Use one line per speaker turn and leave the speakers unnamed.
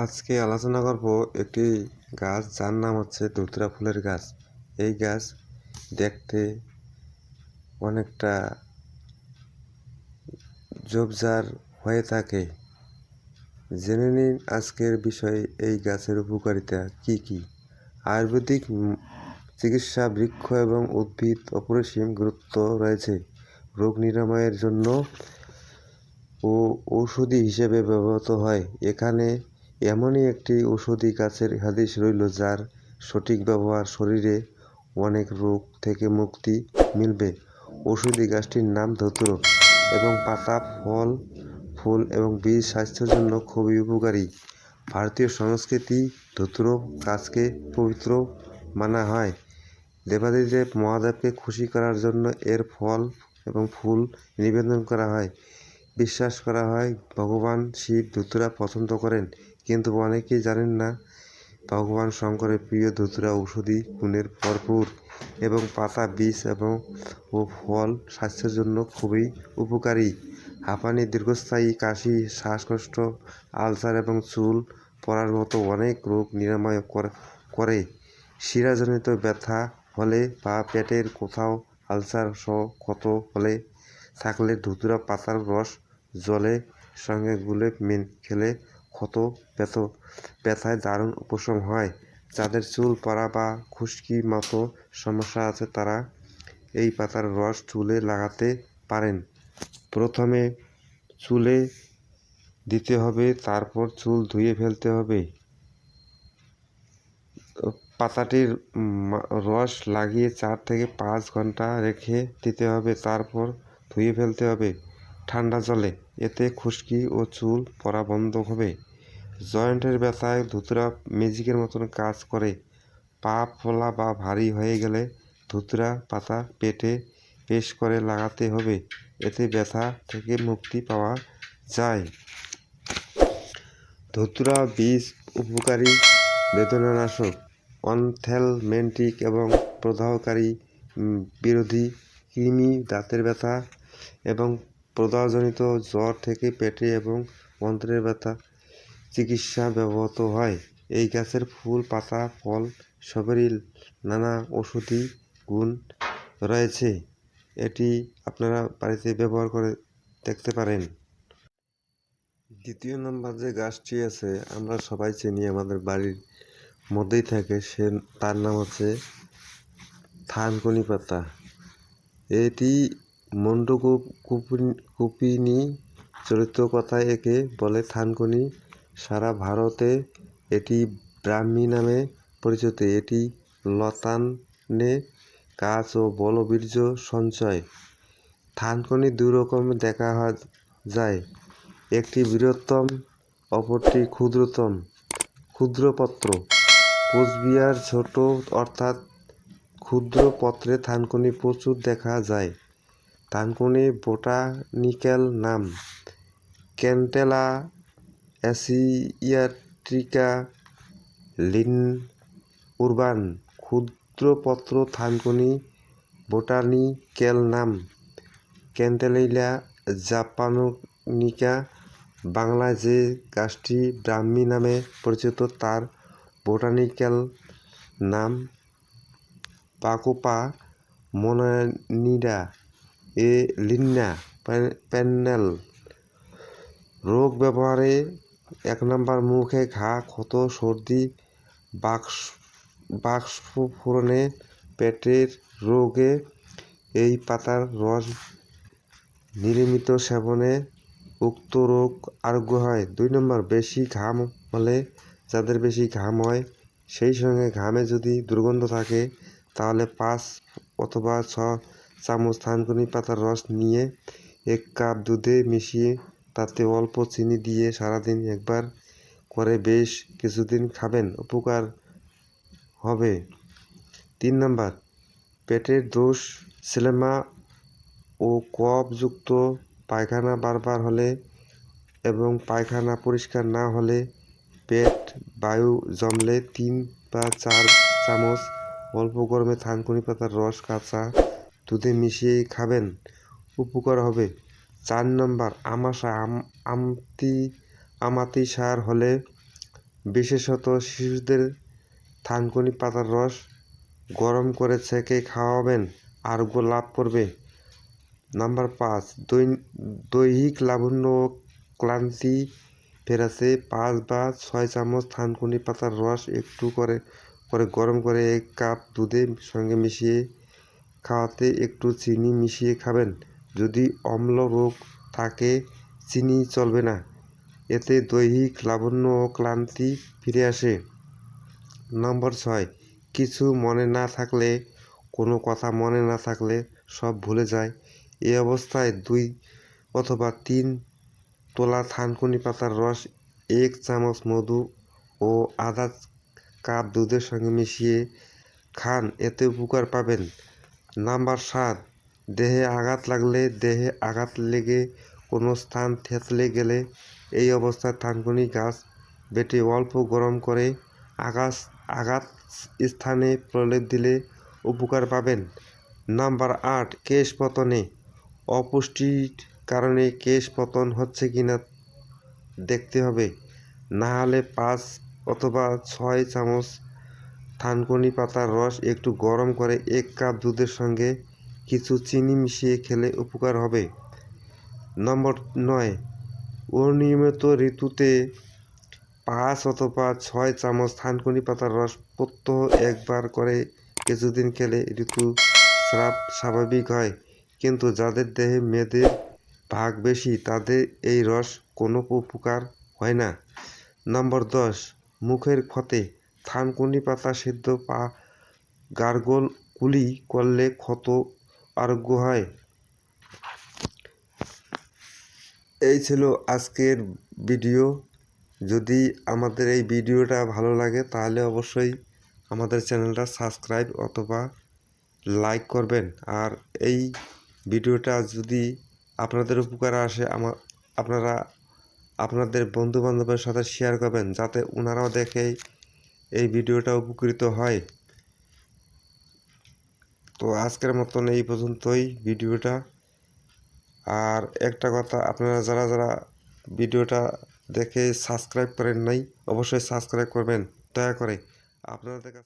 আজকে আলোচনা করব একটি গাছ যার নাম হচ্ছে ধুতরা ফুলের গাছ। এই গাছ দেখতে অনেকটা ঝোপঝাড় হয়ে থাকে। জেনে নিন আজকের বিষয়ে এই গাছের উপকারিতা কি কি। আয়ুর্বেদিক চিকিৎসা বৃক্ষ এবং উদ্ভিদ অপরিসীম গুরুত্ব রয়েছে। রোগ নিরাময়ের জন্য ও ঔষধি হিসেবে ব্যবহৃত হয়। এখানে এমনই একটি ঔষধি গাছের হাদিস রইল যার সঠিক ব্যবহার শরীরে অনেক রোগ থেকে মুক্তি মিলবে। ঔষধি গাছটির নাম ধতুর এবং পাতা, ফল, ফুল এবং বীজ স্বাস্থ্যের জন্য খুবই উপকারী। ভারতীয় সংস্কৃতি ধতুর গাছকে পবিত্র মানা হয়। দেবাদিদেব মহাদেবকে খুশি করার জন্য এর ফল এবং ফুল নিবেদন করা হয়। বিশ্বাস করা হয় ভগবান শিব ধতুরা পছন্দ করেন, কিন্তু অনেকেই জানেন না ভগবান শঙ্করের প্রিয় ধতুরা ঔষধি গুণের ভরপুর এবং পাতা, বীজ ও ফল স্বাস্থ্যের জন্য খুবই উপকারী। হাঁপানি, দীর্ঘস্থায়ী কাশি, শ্বাসকষ্ট, আলসার এবং চুল পড়ার মতো অনেক রোগ নিরাময় করে। শিরাজনিত ব্যথা হলে বা পেটের কোথাও আলসার সহ ক্ষত হলে থাকলে ধতুরা পাতার রস জলের সঙ্গে গুলে খেলে ক্ষত ব্যথায় দারুণ উপশম হয়। যাদের চুল পড়া বা খুশকির মতো সমস্যা আছে তারা এই পাতার রস চুলে লাগাতে পারেন। প্রথমে চুলে দিতে হবে, তারপর চুল ধুয়ে ফেলতে হবে। পাতাটির রস লাগিয়ে 4 থেকে 5 ঘন্টা রেখে দিতে হবে, তারপর ধুয়ে ফেলতে হবে ঠান্ডা জলে। এতে খুশকি ও চুল পড়া বন্ধ হবে। জয়েন্টের ব্যথায় ধুতুরা ম্যাজিকের মতন কাজ করে। পা ফোলা বা ভারী হয়ে গেলে ধুতুরা পাতা পেটে পেস্ট করে লাগাতে হবে, এতে ব্যথা থেকে মুক্তি পাওয়া যায়। ধতুরা বীজ উপকারী বেদনানাশক, অ্যান্থেলমেন্টিক এবং প্রদাহকারী, বিরোধী কৃমি, দাঁতের ব্যথা এবং প্রদাহজনিত জ্বর থেকে পেটে এবং অন্ত্রের ব্যথা চিকিৎসা ব্যবহৃত হয়। এই গাছের ফুল, পাতা, ফল সবেরই নানা ঔষধি গুণ রয়েছে। এটি আপনারা বাড়িতে ব্যবহার করে দেখতে পারেন। দ্বিতীয় নম্বর যে গাছটি আছে আমরা সবাই চিনি, আমাদের বাড়ির মধ্যেই থাকে, তার নাম হচ্ছে থানকুনি পাতা। এটি মন্ডকুপিনী চরিত্র কথায় একে বলে থানকুনি। সারা ভারতে এটি ব্রাহ্মী নামে পরিচিত। এটি লতানে গাছ ও বলবীর্য সঞ্চয়। থানকুনি দুই রকম দেখা যায়, একটি বৃহত্তম, অপরটি ক্ষুদ্রতম। ক্ষুদ্রপত্র কোচবিহার ছোট অর্থাৎ ক্ষুদ্র পত্রে থানকুনি প্রচুর দেখা যায়। থানকুনি বোটানিক্যাল নাম ক্যান্টেলা অ্যাসিয়াটিকা লিন উরবান। ক্ষুদ্রপত্র থানকুনি বোটানিক্যাল নাম ক্যান্টেলিয়া জাপানিকা। বাংলায় যে গাছটি ব্রাহ্মী নামে পরিচিত তার বোটানিক্যাল নাম পাকোপা মনোনিডা এ লিন্না প্যান্নেল। রোগ ব্যবহারে 1 নম্বর মুখে ঘা, ক্ষত, সর্দি, বাষ্পস্ফোরণে, পেটের রোগে এই পাতার রস নিয়মিত সেবনে উক্ত রোগ আরোগ্য হয়। 2 নম্বর বেশি ঘাম হলে, যাদের বেশি ঘাম হয় সেই সঙ্গে ঘামে যদি দুর্গন্ধ থাকে তাহলে 5 অথবা 6 চামচ থানকুনি পাতার রস নিয়ে 1 কাপ দুধে মিশিয়ে তাতে অল্প চিনি দিয়ে সারাদিন একবার করে বেশ কিছুদিন খাবেন, উপকার হবে। 3 নম্বর পেটের দোষ, ছেলেমা ও কফযুক্ত পায়খানা বারবার হলে এবং পায়খানা পরিষ্কার না হলে, পেট বায়ু জমলে 3 বা 4 চামচ অল্প গরমে থানকুনি পাতার রস কাঁচা দুধে মিশিয়ে খাবেন, উপকার হবে। 4 নম্বর আমাশয়, আমাতিসার হলে বিশেষত শিশুদের থানকুনি পাতার রস গরম করে ছেঁকে খাওয়াবেন, আরোগ্য লাভ করবে। নাম্বার 5, দৈহিক লাবণ্য ও ক্লান্তি ফেরাতে 5 বা 6 চামচ থানকুনি পাতার রস একটু করে গরম করে 1 কাপ দুধের সঙ্গে মিশিয়ে খাওয়াতে একটু চিনি মিশিয়ে খাবেন। যদি অম্ল রোগ থাকে চিনি চলবে না, এতে দৈহিক লাবণ্য ও ক্লান্তি ফিরে আসে। নম্বর 6, কিছু মনে না থাকলে, কোনো কথা মনে না থাকলে সব ভুলে যায়। এই অবস্থায় 2 অথবা 3 তোলা থানকুনি পাতার রস 1 চামচ মধু ও আধা কাপ দুধের সঙ্গে মিশিয়ে খান, এতে উপকার পাবেন। নাম্বার 7, দেহে আঘাত লাগলে, দেহে আঘাত লেগে কোনো স্থান থেতলে গেলে এই অবস্থায় থানকুনি গাছ বেটে অল্প গরম করে আঘাত স্থানে প্রলেপ দিলে উপকার পাবেন। নাম্বার 8, কেশ পতনে, অপুষ্টির কারণে কেশ পতন হচ্ছে কিনা দেখতে হবে। না হলে 5 অথবা 6 চামচ থানকুনি পাতার রস একটু গরম করে 1 কাপ দুধের সঙ্গে কিছু চিনি মিশিয়ে খেলে উপকার হবে। নম্বর 9, অনিয়মিত ঋতুতে 5 অথবা 6 চামচ থানকুনি পাতার রস প্রত্যহ 1 বার করে কিছুদিন খেলে ঋতুস্রাব স্বাভাবিক হয়। কিন্তু যাদের দেহে মেদের ভাগ বেশি তাদের এই রস কোনো উপকার হয় না। নম্বর 10, মুখের ক্ষতে থানকুনি পাতা সিদ্ধ গার্গল কুলি করলে ক্ষত আরোগ্য হয়। এই ছিল আজকের ভিডিও। যদি আমাদের এই ভিডিওটা ভালো লাগে তাহলে অবশ্যই আমাদের চ্যানেলটা সাবস্ক্রাইব অথবা লাইক করবেন। আর এই ভিডিওটা যদি আপনাদের উপকারে আসে আপনারা আপনাদের বন্ধুবান্ধবের সাথে শেয়ার করবেন, যাতে ওনারাও দেখে এই ভিডিওটা উপকৃত হয়। তো আজকের মতন এই পর্যন্তই ভিডিওটা। আর একটা কথা, আপনারা যারা ভিডিওটা দেখে সাবস্ক্রাইব করেন নাই অবশ্যই সাবস্ক্রাইব করবেন দয়া করে। আপনাদের কাছে